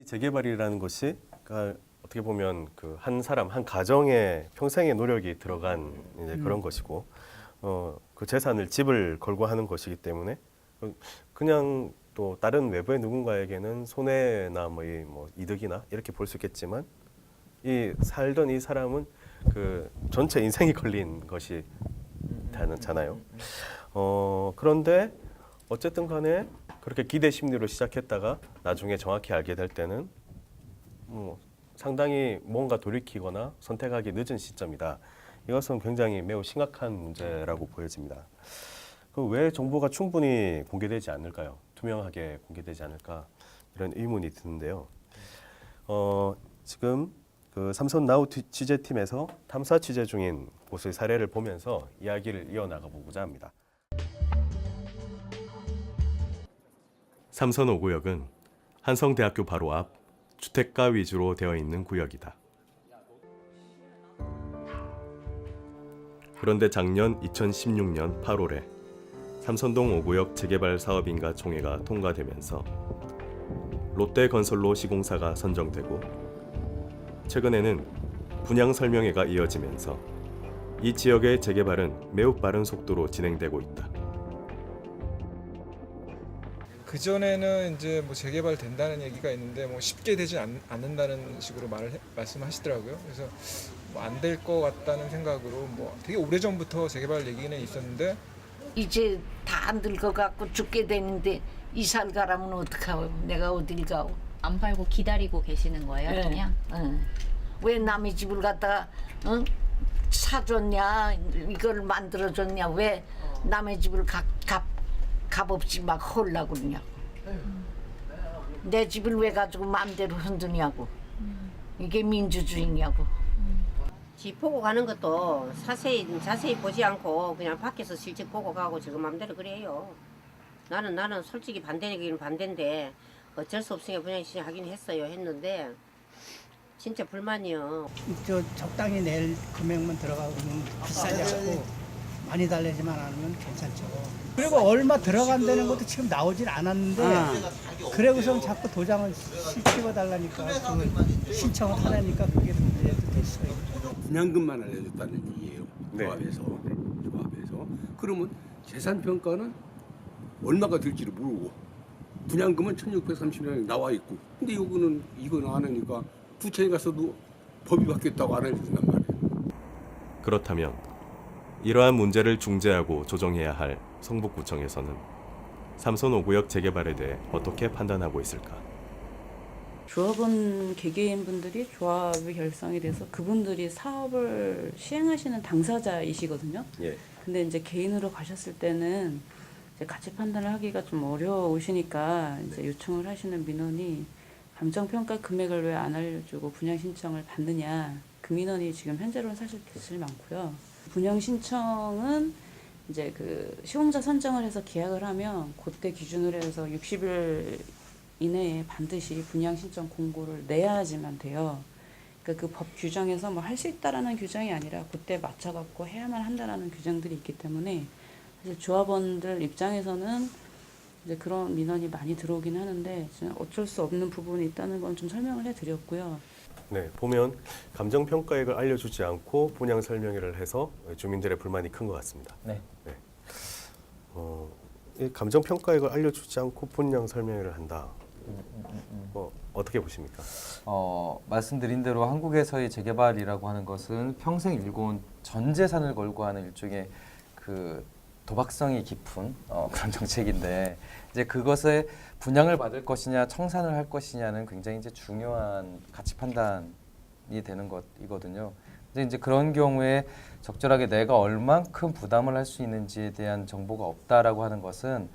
재개발이라는 것이 그러니까 어떻게 보면 그 한 사람 한 가정의 평생의 노력이 들어간 이제 그런 것이고 그 재산을 집을 걸고 하는 것이기 때문에 그냥 또 다른 외부의 누군가에게는 손해나 뭐 이득이나 이렇게 볼 수 있겠지만 이 살던 이 사람은 그 전체 인생이 걸린 것이 잖아요. 그런데 어쨌든 간에 그렇게 기대 심리로 시작했다가 나중에 정확히 알게 될 때는 상당히 뭔가 돌이키거나 선택하기 늦은 시점이다. 이것은 굉장히 매우 심각한 문제라고 보여집니다. 왜 정보가 충분히 공개되지 않을까요? 투명하게 공개되지 않을까? 이런 의문이 드는데요. 지금 그 삼선 나우 취재팀에서 탐사 취재 중인 곳의 사례를 보면서 이야기를 이어나가 보고자 합니다. 삼선 5구역은 한성대학교 바로 앞 주택가 위주로 되어 있는 구역이다. 그런데 작년 2016년 8월에 삼선동 5구역 재개발 사업인가 총회가 통과되면서 롯데건설로 시공사가 선정되고 최근에는 분양 설명회가 이어지면서 이 지역의 재개발은 매우 빠른 속도로 진행되고 있다. 그 전에는 이제 뭐 재개발 된다는 얘기가 있는데 뭐 쉽게 되지 않는다는 식으로 말씀하시더라고요. 그래서 뭐 안 될 것 같다는 생각으로 뭐 되게 오래 전부터 재개발 얘기는 있었는데 이제 다 늙어갖고 죽게 되는데 이사를 가라면 어떡하고 내가 어딜 가고. 안 팔고 기다리고 계시는 거예요, 네. 그냥? 왜 남의 집을 갖다가 사줬냐 이걸 만들어줬냐 왜 남의 집을 값없이 막 헐라고 그러냐고. 내 집을 왜 가지고 마음대로 흔드냐고. 이게 민주주의냐고. 집 보고 가는 것도 자세히 보지 않고 그냥 밖에서 실적 보고 가고 지금 마음대로 그래요. 나는 솔직히 반대긴 반대인데 어쩔 수 없으니까 분양 신청하긴 했는데 진짜 불만이요. 적당히 낼 금액만 들어가고 그러면 비싸지 않고 많이 달래지만 않으면 괜찮죠. 그리고 얼마 들어간다는 것도 지금 나오진 않았는데 그래고선 자꾸 도장을 찍어달라니까 그 신청을 하라니까 그게 문제도 됐어요. 분양금만 알려줬다는 얘기예요. 네. 조합에서. 그러면 재산 평가는 얼마가 될지를 모르고 분양금은 1,630만 나와 있고 근데 이거는 안 하니까 구청에 가서도 법이 바뀌었다고 안 알려준단 말이에요. 그렇다면 이러한 문제를 중재하고 조정해야 할 성북구청에서는 삼선 5구역 재개발에 대해 어떻게 판단하고 있을까? 조합원 개개인분들이 조합이 결성이 돼서 그분들이 사업을 시행하시는 당사자이시거든요. 예. 근데 이제 개인으로 가셨을 때는 이제 가치 판단을 하기가 좀 어려우시니까 이제 요청을 하시는 민원이 감정평가 금액을 왜 안 알려주고 분양 신청을 받느냐 그 민원이 지금 현재로는 사실 제일 많고요. 분양 신청은 이제 그 시공자 선정을 해서 계약을 하면 그때 기준으로 해서 60일 이내에 반드시 분양 신청 공고를 내야지만 돼요. 그러니까 그 법 규정에서 뭐 할 수 있다라는 규정이 아니라 그때 맞춰갖고 해야만 한다라는 규정들이 있기 때문에 사실 조합원들 입장에서는 이제 그런 민원이 많이 들어오긴 하는데 어쩔 수 없는 부분이 있다는 건 좀 설명을 해드렸고요. 네, 보면 감정평가액을 알려주지 않고 분양 설명회를 해서 주민들의 불만이 큰 것 같습니다. 네. 이 감정평가액을 알려주지 않고 분양 설명회를 한다. 어떻게 보십니까? 말씀드린 대로 한국에서의 재개발이라고 하는 것은 평생 일궈온 전 재산을 걸고 하는 일종의 그 도박성이 깊은 그런 정책인데 이제 그것에 분양을 받을 것이냐 청산을 할 것이냐는 굉장히 이제 중요한 가치 판단이 되는 것이거든요. 근데 이제 그런 경우에 적절하게 내가 얼만큼 부담을 할 수 있는지에 대한 정보가 없다라고 하는 것은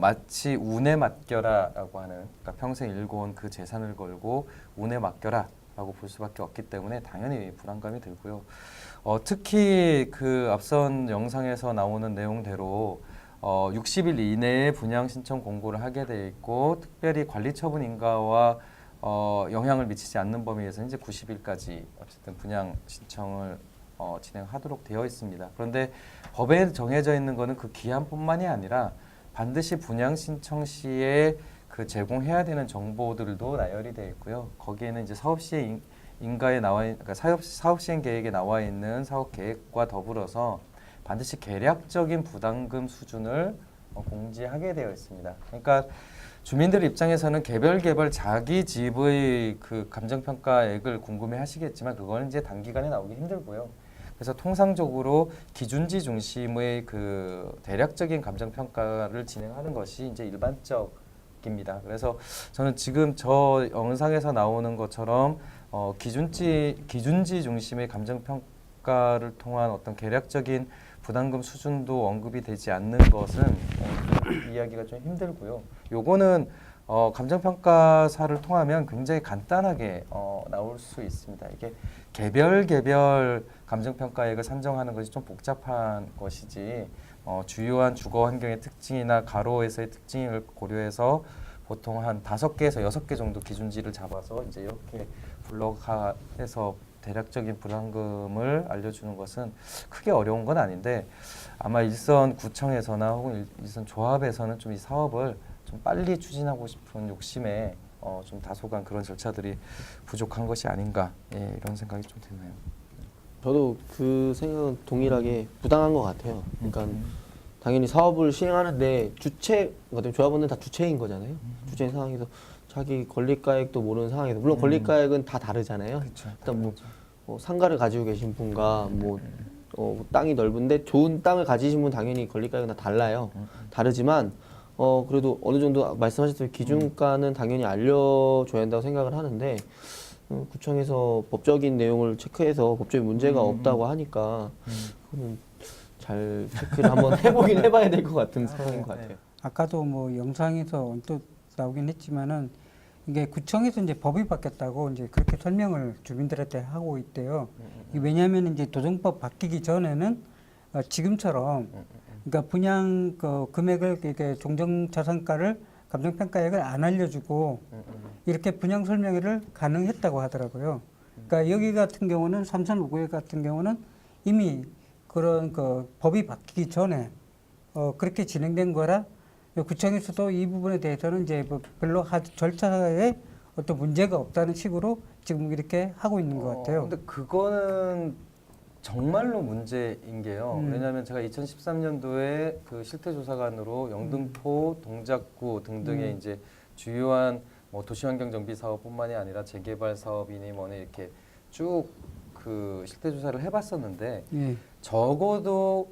마치 운에 맡겨라라고 하는 그러니까 평생 일궈온 그 재산을 걸고 운에 맡겨라라고 볼 수밖에 없기 때문에 당연히 불안감이 들고요. 특히 그 앞선 영상에서 나오는 내용대로 60일 이내에 분양 신청 공고를 하게 돼 있고 특별히 관리 처분 인가와 영향을 미치지 않는 범위에서 이제 90일까지 어쨌든 분양 신청을 진행하도록 되어 있습니다. 그런데 법에 정해져 있는 것은 그 기한뿐만이 아니라 반드시 분양 신청 시에 그 그 제공해야 되는 정보들도 나열이 되어 있고요. 거기에는 이제 사업 시행 인가에 그러니까 사업 시행 계획에 나와 있는 사업 계획과 더불어서 반드시 계략적인 부담금 수준을 공지하게 되어 있습니다. 그러니까 주민들 입장에서는 개별 자기 집의 그 감정평가액을 궁금해하시겠지만 그거는 이제 단기간에 나오기 힘들고요. 그래서 통상적으로 기준지 중심의 그 대략적인 감정평가를 진행하는 것이 이제 일반적입니다. 그래서 저는 지금 저 영상에서 나오는 것처럼 기준지 중심의 감정평가를 통한 어떤 계략적인 부담금 수준도 언급이 되지 않는 것은 이야기가 좀 힘들고요. 요거는 감정평가사를 통하면 굉장히 간단하게 나올 수 있습니다. 이게 개별 감정평가액을 산정하는 것이 좀 복잡한 것이지 주요한 주거 환경의 특징이나 가로에서의 특징을 고려해서 보통 한 5개에서 6개 정도 기준지를 잡아서 이제 이렇게 블록화해서 대략적인 부담금을 알려주는 것은 크게 어려운 건 아닌데 아마 일선 구청에서나 혹은 일선 조합에서는 좀 이 사업을 좀 빨리 추진하고 싶은 욕심에 좀 다소간 그런 절차들이 부족한 것이 아닌가 이런 생각이 좀 드네요. 저도 그 생각은 동일하게 부당한 것 같아요. 그러니까 당연히 사업을 시행하는데 주체거든요. 조합원은 다 주체인 거잖아요. 주체인 상황에서 자기 권리가액도 모르는 상황에서 물론 권리가액은 다 다르잖아요. 그쵸, 일단 상가를 가지고 계신 분과 땅이 넓은데 좋은 땅을 가지신 분 당연히 권리가액은 다 달라요. 다르지만 그래도 어느 정도 말씀하셨듯이 기준가는 당연히 알려줘야 한다고 생각을 하는데 구청에서 법적인 내용을 체크해서 법적인 문제가 없다고 하니까 그거는 잘 체크를 한번 해봐야 될 것 같은 상황인 것 같아요. 아까도 뭐 영상에서 언뜻 나오긴 했지만은 이게 구청에서 이제 법이 바뀌었다고 이제 그렇게 설명을 주민들한테 하고 있대요. 왜냐하면 이제 도정법 바뀌기 전에는 지금처럼 그러니까 분양 그 금액을 이렇게 종전자산가를 감정평가액을 안 알려주고 이렇게 분양 설명회를 가능했다고 하더라고요. 그러니까 여기 같은 경우는 삼선 5구역 같은 경우는 이미 그런 그 법이 바뀌기 전에 그렇게 진행된 거라 구청에서도 이 부분에 대해서는 이제 뭐 별로 절차에 어떤 문제가 없다는 식으로 지금 이렇게 하고 있는 것 같아요. 근데 그거는 정말로 문제인 게요. 왜냐하면 제가 2013년도에 그 실태조사관으로 영등포, 동작구 등등의 이제 주요한 뭐 도시환경 정비 사업뿐만이 아니라 재개발 사업이니 뭐니 이렇게 쭉 그 실태조사를 해봤었는데 적어도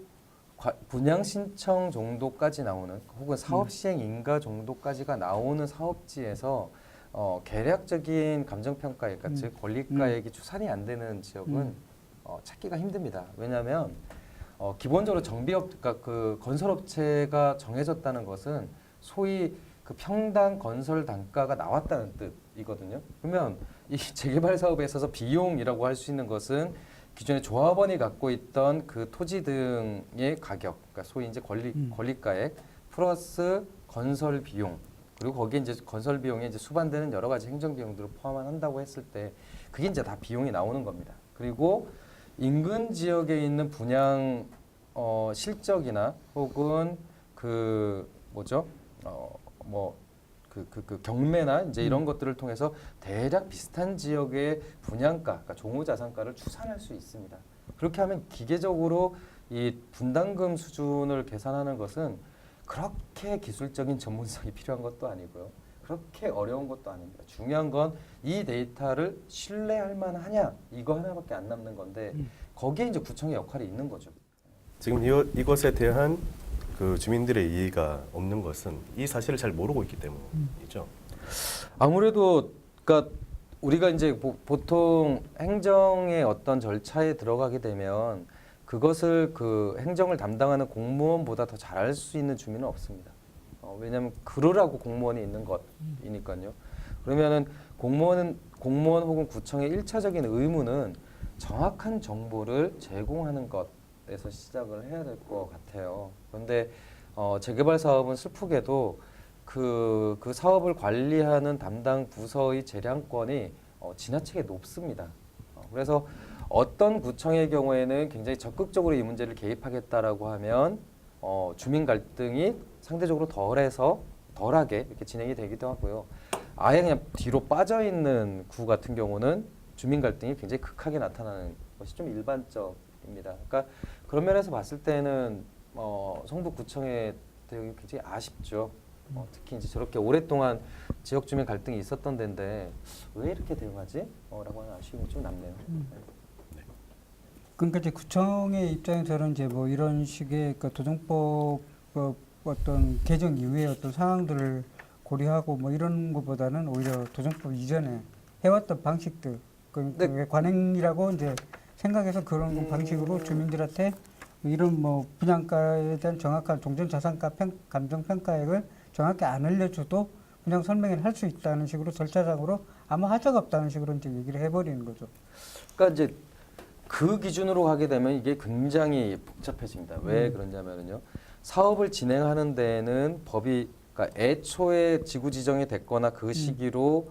분양 신청 정도까지 나오는 혹은 사업 시행 인가 정도까지가 나오는 사업지에서 계략적인 감정평가액, 즉 권리가액이 추산이 안 되는 지역은 찾기가 힘듭니다. 왜냐하면 기본적으로 그러니까 그 건설업체가 정해졌다는 것은 소위 그 평당 건설 단가가 나왔다는 뜻이거든요. 그러면 이 재개발 사업에 있어서 비용이라고 할 수 있는 것은 기존에 조합원이 갖고 있던 그 토지 등의 가격, 그러니까 소위 이제 권리가액 플러스 건설 비용, 그리고 거기에 이제 건설 비용에 이제 수반되는 여러 가지 행정 비용들을 포함한다고 했을 때 그게 이제 다 비용이 나오는 겁니다. 그리고 인근 지역에 있는 분양 실적이나 혹은 그 뭐죠? 그 경매나 이제 이런 것들을 통해서 대략 비슷한 지역의 분양가, 그러니까 종후자산가를 추산할 수 있습니다. 그렇게 하면 기계적으로 이 분담금 수준을 계산하는 것은 그렇게 기술적인 전문성이 필요한 것도 아니고요. 그렇게 어려운 것도 아닙니다. 중요한 건 이 데이터를 신뢰할 만하냐 이거 하나밖에 안 남는 건데 거기에 이제 구청의 역할이 있는 거죠. 지금 이것에 대한 그 주민들의 이해가 없는 것은 이 사실을 잘 모르고 있기 때문이죠. 아무래도 그러니까 우리가 이제 보통 행정의 어떤 절차에 들어가게 되면 그것을 그 행정을 담당하는 공무원보다 더 잘할 수 있는 주민은 없습니다. 왜냐하면 그러라고 공무원이 있는 것이니까요. 그러면은 공무원 혹은 구청의 1차적인 의무는 정확한 정보를 제공하는 것에서 시작을 해야 될 것 같아요. 그런데 재개발 사업은 슬프게도 그 사업을 관리하는 담당 부서의 재량권이 지나치게 높습니다. 그래서 어떤 구청의 경우에는 굉장히 적극적으로 이 문제를 개입하겠다라고 하면 주민 갈등이 상대적으로 덜해서 덜하게 이렇게 진행이 되기도 하고요. 아예 그냥 뒤로 빠져 있는 구 같은 경우는 주민 갈등이 굉장히 극하게 나타나는 것이 좀 일반적입니다. 그러니까 그런 면에서 봤을 때는 성북구청의 대응이 굉장히 아쉽죠. 특히 이제 저렇게 오랫동안 지역 주민 갈등이 있었던 데인데 왜 이렇게 대응하지? 라고 하는 아쉬움이 좀 남네요. 그러니까 이제 구청의 입장에서는 이제 뭐 이런 식의 그 도정법 어떤 개정 이후의 어떤 상황들을 고려하고 뭐 이런 것보다는 오히려 도정법 이전에 해왔던 방식들 그 관행이라고 이제 생각해서 그런 방식으로 주민들한테 이런 뭐 분양가에 대한 정확한 종전자산가 감정 평가액을 정확히 안 알려줘도 분양 설명을 할 수 있다는 식으로 절차상으로 아무 하자가 없다는 식으로 이제 얘기를 해버리는 거죠. 그러니까 이제 그 기준으로 하게 되면 이게 굉장히 복잡해집니다. 왜 그러냐면요. 사업을 진행하는 데에는 법이 그러니까 애초에 지구 지정이 됐거나 그 시기로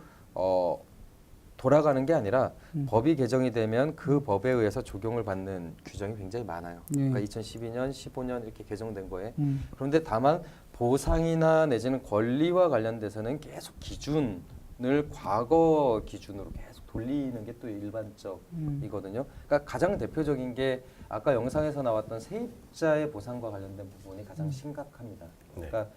돌아가는 게 아니라 법이 개정이 되면 그 법에 의해서 적용을 받는 규정이 굉장히 많아요. 그러니까 2012년, 15년 이렇게 개정된 거에. 그런데 다만 보상이나 내지는 권리와 관련돼서는 계속 기준을 과거 기준으로 계속 돌리는 게 또 일반적이거든요. 그러니까 가장 대표적인 게 아까 영상에서 나왔던 세입자의 보상과 관련된 부분이 가장 심각합니다. 그러니까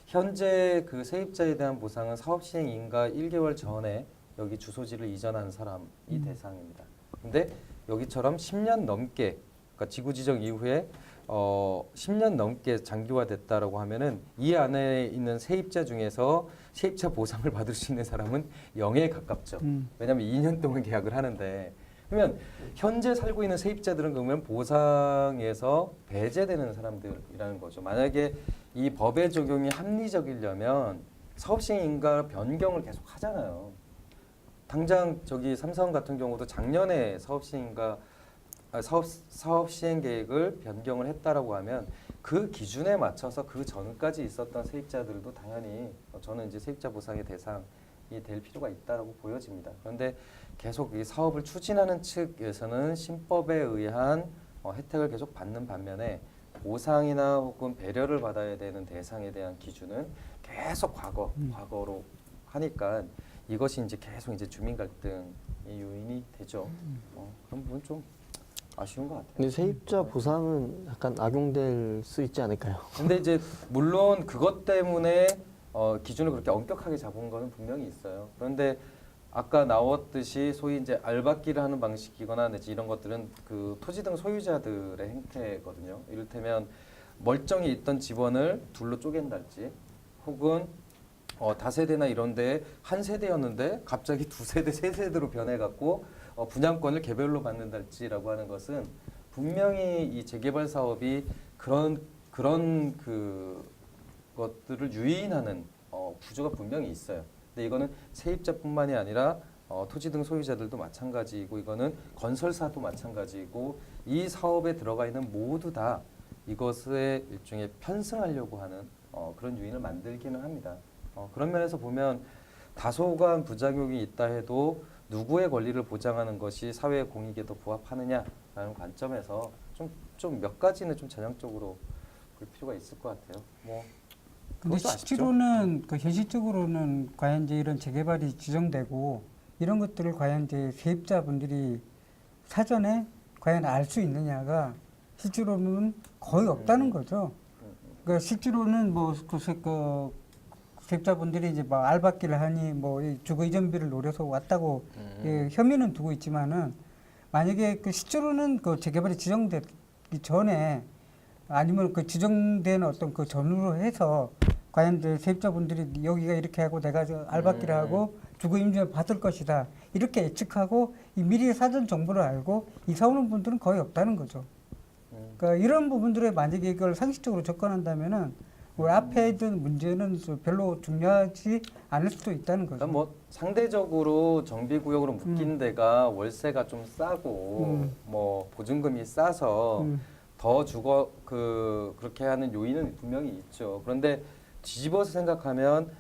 현재 그 세입자에 대한 보상은 사업 시행 인가 1개월 전에 여기 주소지를 이전한 사람이 대상입니다. 근데 여기처럼 10년 넘게 그러니까 지구 지정 이후에 10년 넘게 장기화됐다라고 하면은 이 안에 있는 세입자 중에서 세입자 보상을 받을 수 있는 사람은 0에 가깝죠. 왜냐하면 2년 동안 계약을 하는데 그러면 현재 살고 있는 세입자들은 그러면 보상에서 배제되는 사람들이라는 거죠. 만약에 이 법의 적용이 합리적이려면 사업시행 인가 변경을 계속 하잖아요. 당장 저기 삼성 같은 경우도 작년에 사업 시행 계획을 변경을 했다라고 하면 그 기준에 맞춰서 그 전까지 있었던 세입자들도 당연히 저는 이제 세입자 보상의 대상이 될 필요가 있다라고 보여집니다. 그런데 계속 이 사업을 추진하는 측에서는 신법에 의한 혜택을 계속 받는 반면에 보상이나 혹은 배려를 받아야 되는 대상에 대한 기준은 계속 과거로 하니까 이것이 이제 계속 이제 주민 갈등의 요인이 되죠. 그런 부분 좀 아쉬운 것 같아요. 근데 세입자 보상은 약간 악용될 수 있지 않을까요? 근데 이제 물론 그것 때문에 기준을 그렇게 엄격하게 잡은 거는 분명히 있어요. 그런데 아까 나왔듯이 소위 이제 알박기를 하는 방식이거나 내지 이런 것들은 그 토지 등 소유자들의 행태거든요. 이를테면 멀쩡히 있던 집원을 둘로 쪼갠달지 혹은 다세대나 이런 데 한 세대였는데 갑자기 두 세대, 세 세대로 변해갖고 분양권을 개별로 받는달지라고 하는 것은 분명히 이 재개발 사업이 그런 그 것들을 유인하는 구조가 분명히 있어요. 근데 이거는 세입자뿐만이 아니라 토지 등 소유자들도 마찬가지이고 이거는 건설사도 마찬가지이고 이 사업에 들어가 있는 모두 다 이것에 일종의 편승하려고 하는 그런 유인을 만들기는 합니다. 그런 면에서 보면 다소간 부작용이 있다 해도 누구의 권리를 보장하는 것이 사회 공익에도 부합하느냐라는 관점에서 좀 몇 가지는 좀 전향적으로 볼 필요가 있을 것 같아요. 근데 실제로는 그 현실적으로는 과연 이제 이런 재개발이 지정되고 이런 것들을 과연 이제 세입자분들이 사전에 과연 알 수 있느냐가 실제로는 거의 없다는 거죠. 그러니까 실제로는 그 세입자분들이 이제 막 알박기를 하니 뭐 주거 이전비를 노려서 왔다고 혐의는 두고 있지만은 만약에 그 실제로는 그 재개발이 지정되기 전에 아니면 그 지정된 어떤 그 전후로 해서 과연 이제 세입자분들이 여기가 이렇게 하고 내가 알박기를 하고 주거 임대를 받을 것이다 이렇게 예측하고 이 미리 사전 정보를 알고 이사 오는 분들은 거의 없다는 거죠. 그러니까 이런 부분들에 만약에 이걸 상식적으로 접근한다면은 우리 앞에 있던 문제는 별로 중요하지 않을 수도 있다는 거죠. 그러니까 뭐 상대적으로 정비구역으로 묶인 데가 월세가 좀 싸고 뭐 보증금이 싸서 더 그렇게 하는 요인은 분명히 있죠. 그런데 뒤집어서 생각하면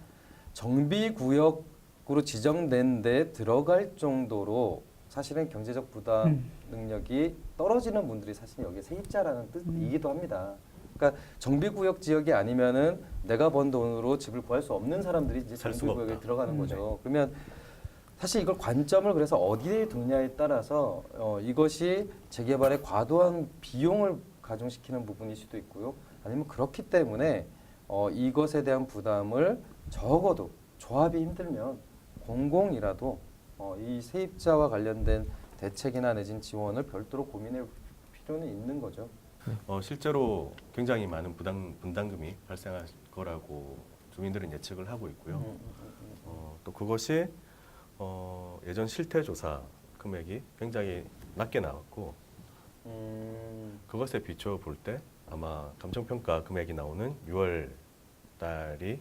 정비구역으로 지정된 데 들어갈 정도로 사실은 경제적 부담 능력이 떨어지는 분들이 사실 여기 세입자라는 뜻이기도 합니다. 그러니까 정비구역 지역이 아니면은 내가 번 돈으로 집을 구할 수 없는 사람들이 이제 살 수가 정비구역에 없다. 들어가는 거죠. 그러면 사실 이걸 관점을 그래서 어디에 두느냐에 따라서 이것이 재개발에 과도한 비용을 가중시키는 부분일 수도 있고요. 아니면 그렇기 때문에 이것에 대한 부담을 적어도 조합이 힘들면 공공이라도 이 세입자와 관련된 대책이나 내진 지원을 별도로 고민할 필요는 있는 거죠. 실제로 굉장히 많은 분담금이 발생할 거라고 주민들은 예측을 하고 있고요. 또 그것이 예전 실태 조사 금액이 굉장히 낮게 나왔고 그것에 비춰 볼 때 아마 감정평가 금액이 나오는 6월 달이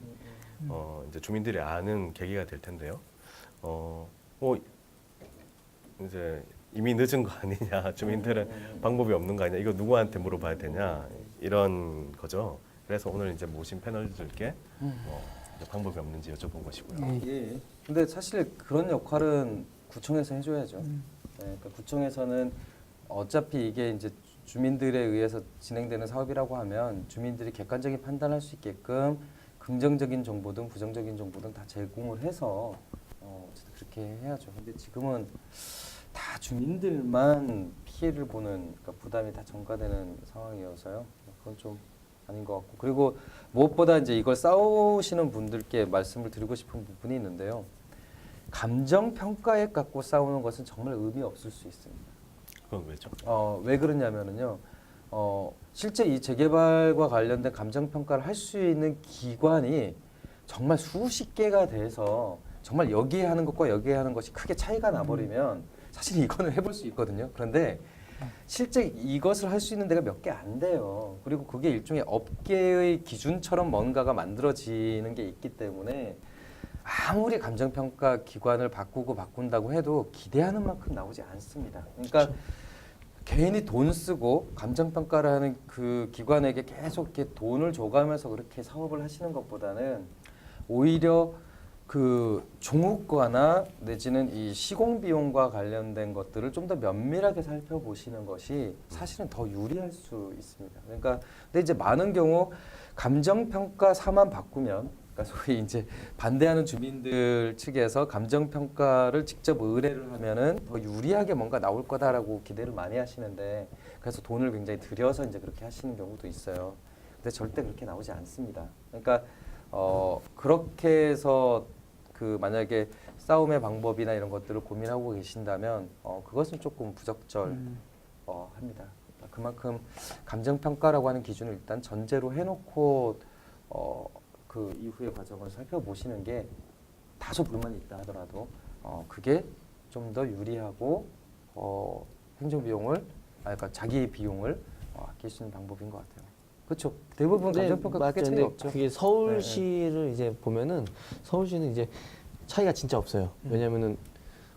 이제 주민들이 아는 계기가 될 텐데요. 이제 이미 늦은 거 아니냐, 주민들은 방법이 없는 거 아니냐, 이거 누구한테 물어봐야 되냐 이런 거죠. 그래서 오늘 이제 모신 패널들께 이제 방법이 없는지 여쭤본 것이고요. 예. 근데 사실 그런 역할은 구청에서 해줘야죠. 네, 그러니까 구청에서는 어차피 이게 이제 주민들에 의해서 진행되는 사업이라고 하면 주민들이 객관적인 판단할 수 있게끔 긍정적인 정보든 부정적인 정보든 다 제공을 해서 어쨌든 그렇게 해야죠. 근데 지금은 다 주민들만 피해를 보는 그러니까 부담이 다 전가되는 상황이어서요. 그건 좀 아닌 것 같고 그리고 무엇보다 이제 이걸 싸우시는 분들께 말씀을 드리고 싶은 부분이 있는데요. 감정 평가액 갖고 싸우는 것은 정말 의미 없을 수 있습니다. 그건 왜죠? 왜 그러냐면은요. 실제 이 재개발과 관련된 감정 평가를 할 수 있는 기관이 정말 수십 개가 돼서 정말 여기에 하는 것과 여기에 하는 것이 크게 차이가 나버리면 사실 이거는 해볼 수 있거든요. 그런데 실제 이것을 할 수 있는 데가 몇 개 안 돼요. 그리고 그게 일종의 업계의 기준처럼 뭔가가 만들어지는 게 있기 때문에 아무리 감정평가 기관을 바꾼다고 해도 기대하는 만큼 나오지 않습니다. 그러니까 개인이 돈 쓰고 감정평가를 하는 그 기관에게 계속 이렇게 돈을 줘가면서 그렇게 사업을 하시는 것보다는 오히려 그 종후과나 내지는 이 시공 비용과 관련된 것들을 좀 더 면밀하게 살펴보시는 것이 사실은 더 유리할 수 있습니다. 그러니까 근데 이제 많은 경우 감정평가사만 바꾸면 그러니까 소위 이제 반대하는 주민들 측에서 감정평가를 직접 의뢰를 하면은 더 유리하게 뭔가 나올 거다라고 기대를 많이 하시는데 그래서 돈을 굉장히 들여서 이제 그렇게 하시는 경우도 있어요. 근데 절대 그렇게 나오지 않습니다. 그러니까 그렇게 해서 그 만약에 싸움의 방법이나 이런 것들을 고민하고 계신다면 그것은 조금 부적절합니다. 그만큼 감정평가라고 하는 기준을 일단 전제로 해놓고 그 이후의 과정을 살펴보시는 게 다소 불만이 있다 하더라도 그게 좀 더 유리하고 행정비용을 그러니까 자기 비용을 아낄 수 있는 방법인 것 같아요. 그렇죠. 대부분 감정평가 크게 차이 없죠. 그게 서울시를 이제 보면은 서울시는 이제 차이가 진짜 없어요. 왜냐면은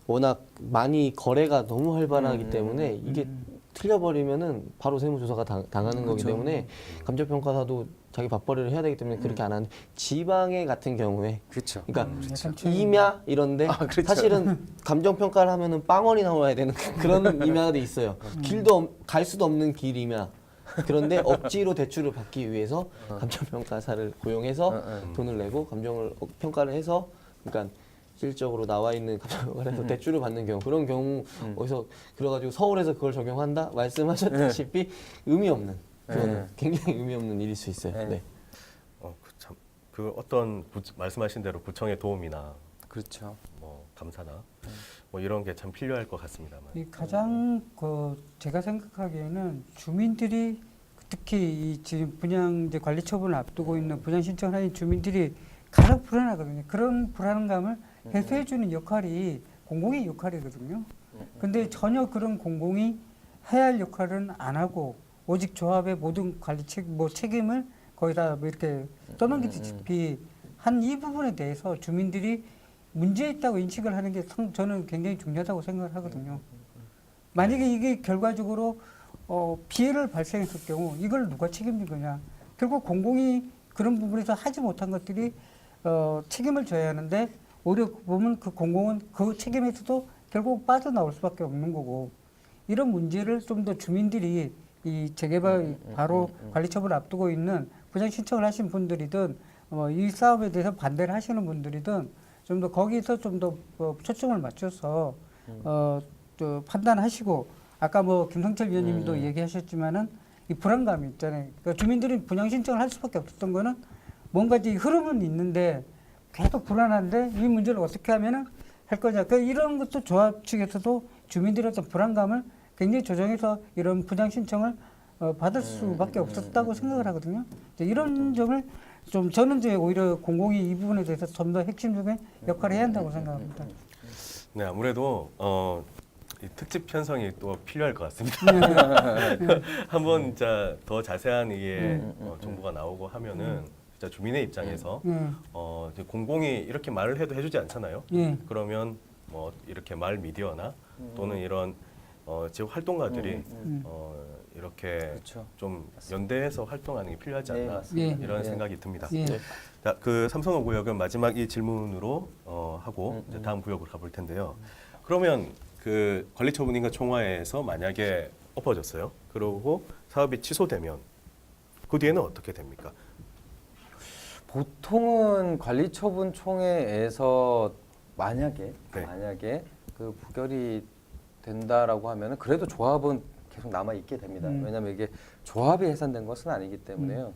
워낙 많이 거래가 너무 활발하기 때문에 이게 틀려버리면은 바로 세무조사가 당하는 거기 때문에 감정평가사도 자기 밥벌이를 해야 되기 때문에 그렇게 안 하는데 지방에 같은 경우에 그렇죠. 그러니까 임야 이런데 그렇죠. 사실은 감정평가를 하면은 빵원이 나와야 되는 그런 임야가 돼 있어요. 길도 갈 수도 없는 길 임야. 그런데 억지로 대출을 받기 위해서 감정평가사를 고용해서 돈을 내고 감정을 평가를 해서 그러니까 실질적으로 나와 있는 감정평가를 해서 대출을 받는 경우 그런 경우 어디서 그래가지고 서울에서 그걸 적용한다 말씀하셨다시피 의미 없는 그거는 굉장히 의미 없는 일일 수 있어요. 네. 그 어떤 말씀하신 대로 구청의 도움이나 그렇죠. 뭐 감사나 뭐 이런 게 참 필요할 것 같습니다만. 이 가장 제가 생각하기에는 주민들이 특히 이 지금 분양 이제 관리 처분을 앞두고 있는 분양 신청을 하는 주민들이 가장 불안하거든요. 그런 불안감을 해소해주는 역할이 공공의 역할이거든요. 근데 전혀 그런 공공이 해야 할 역할은 안 하고 오직 조합의 모든 관리 책임을 거의 다 이렇게 떠넘기듯이 한 이 부분에 대해서 주민들이 문제 있다고 인식을 하는 게 저는 굉장히 중요하다고 생각을 하거든요. 만약에 이게 결과적으로 피해를 발생했을 경우 이걸 누가 책임질 거냐. 결국 공공이 그런 부분에서 하지 못한 것들이 책임을 져야 하는데 오히려 보면 그 공공은 그 책임에서도 결국 빠져나올 수밖에 없는 거고 이런 문제를 좀 더 주민들이 이 재개발 바로 관리 처분을 앞두고 있는 분양 신청을 하신 분들이든 이 사업에 대해서 반대를 하시는 분들이든 좀 더 거기서 좀 더 초점을 맞춰서 또 판단하시고 아까 뭐 김성철 위원님도 얘기하셨지만은 이 불안감이 있잖아요. 그러니까 주민들이 분양 신청을 할 수밖에 없었던 거는 뭔가 이제 흐름은 있는데 계속 불안한데 이 문제를 어떻게 하면은 할 거냐. 그러니까 이런 것도 조합 측에서도 주민들의 어떤 불안감을 굉장히 조정해서 이런 분양 신청을 받을 수밖에 없었다고 생각을 하거든요. 이제 이런 점을 좀 저는 이제 오히려 공공이 이 부분에 대해서 좀 더 핵심적인 역할을 해야 한다고 생각합니다. 네, 아무래도 이 특집 편성이 또 필요할 것 같습니다. 한번 진짜 더 자세한 이게 정보가 나오고 하면은 진짜 주민의 입장에서 이제 공공이 이렇게 말을 해도 해주지 않잖아요. 그러면 뭐 이렇게 마을 미디어나 또는 이런 지역 활동가들이 이렇게 그렇죠. 좀 연대해서 활동하는 게 필요하지 않나 맞습니다. 이런 예. 생각이 듭니다. 예. 자, 그 삼선호 구역은 마지막 이 질문으로 하고 이제 다음 구역으로 가볼 텐데요. 그러면 그 관리처분인가 총화에서 만약에 엎어졌어요. 그러고 사업이 취소되면 그 뒤에는 어떻게 됩니까? 보통은 관리처분총회에서 만약에 네. 만약에 그 부결이 된다라고 하면은 그래도 조합은 계속 남아 있게 됩니다. 왜냐하면 이게 조합이 해산된 것은 아니기 때문에요.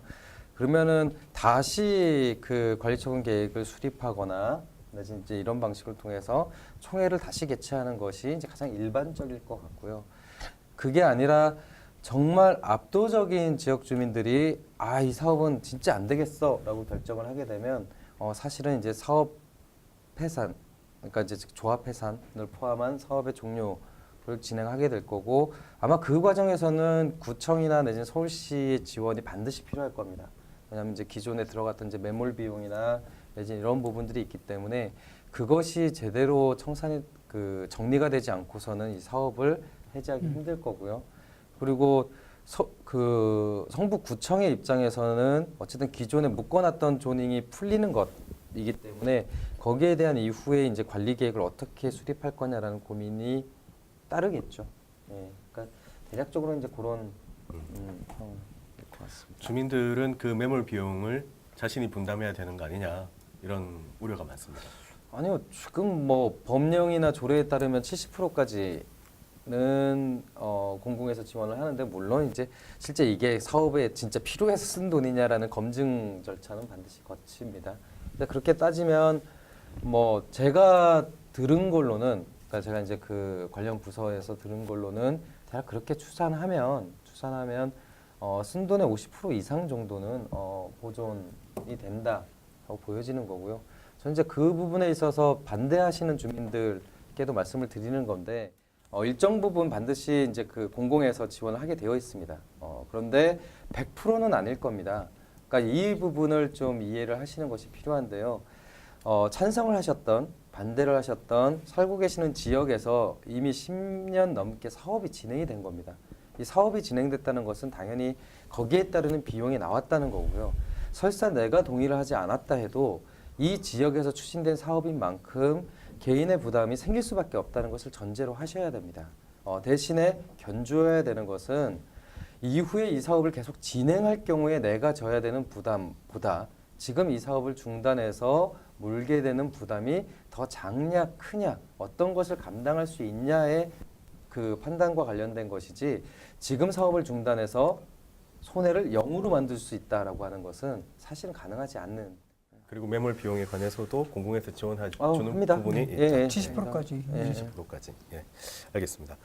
그러면은 다시 그 관리처분 계획을 수립하거나 내지 이제 이런 방식을 통해서 총회를 다시 개최하는 것이 이제 가장 일반적일 것 같고요. 그게 아니라 정말 압도적인 지역 주민들이 이 사업은 진짜 안 되겠어라고 결정을 하게 되면 사실은 이제 사업 폐산, 그러니까 이제 조합 폐산을 포함한 사업의 종료를 진행하게 될 거고 아마 그 과정에서는 구청이나 내지는 서울시의 지원이 반드시 필요할 겁니다. 왜냐하면 이제 기존에 들어갔던 이제 매몰 비용이나 내지는 이런 부분들이 있기 때문에 그것이 제대로 청산이 그 정리가 되지 않고서는 이 사업을 해지하기 힘들 거고요. 그리고 그 성북구청의 입장에서는 어쨌든 기존에 묶어놨던 조닝이 풀리는 것이기 때문에 거기에 대한 이후에 이제 관리 계획을 어떻게 수립할 거냐라는 고민이 따르겠죠. 예, 그러니까 대략적으로 이제 그런 상황일 것 같습니다. 주민들은 그 매몰 비용을 자신이 분담해야 되는 거 아니냐 이런 우려가 많습니다. 아니요, 지금 뭐 법령이나 조례에 따르면 70%까지는 공공에서 지원을 하는데 물론 이제 실제 이게 사업에 진짜 필요해서 쓴 돈이냐라는 검증 절차는 반드시 거칩니다. 근데 그렇게 따지면 뭐 제가 들은 걸로는 그러니까 제가 이제 그 관련 부서에서 들은 걸로는 대략 그렇게 추산하면 쓴 돈의 50% 이상 정도는 보존이 된다라고 보여지는 거고요. 저는 이제 그 부분에 있어서 반대하시는 주민들께도 말씀을 드리는 건데 일정 부분 반드시 이제 그 공공에서 지원을 하게 되어 있습니다. 그런데 100%는 아닐 겁니다. 그러니까 이 부분을 좀 이해를 하시는 것이 필요한데요. 찬성을 하셨던 반대를 하셨던 살고 계시는 지역에서 이미 10년 넘게 사업이 진행이 된 겁니다. 이 사업이 진행됐다는 것은 당연히 거기에 따르는 비용이 나왔다는 거고요. 설사 내가 동의를 하지 않았다 해도 이 지역에서 추진된 사업인 만큼 개인의 부담이 생길 수밖에 없다는 것을 전제로 하셔야 됩니다. 대신에 견주어야 되는 것은 이후에 이 사업을 계속 진행할 경우에 내가 져야 되는 부담보다 지금 이 사업을 중단해서 물게 되는 부담이 더 작냐 크냐 어떤 것을 감당할 수 있냐의 그 판단과 관련된 것이지 지금 사업을 중단해서 손해를 0으로 만들 수 있다라고 하는 것은 사실은 가능하지 않는. 그리고 매몰 비용에 관해서도 공공에서 지원해 주는 합니다. 부분이 예, 예. 70%까지. 네, 70%까지. 예, 알겠습니다.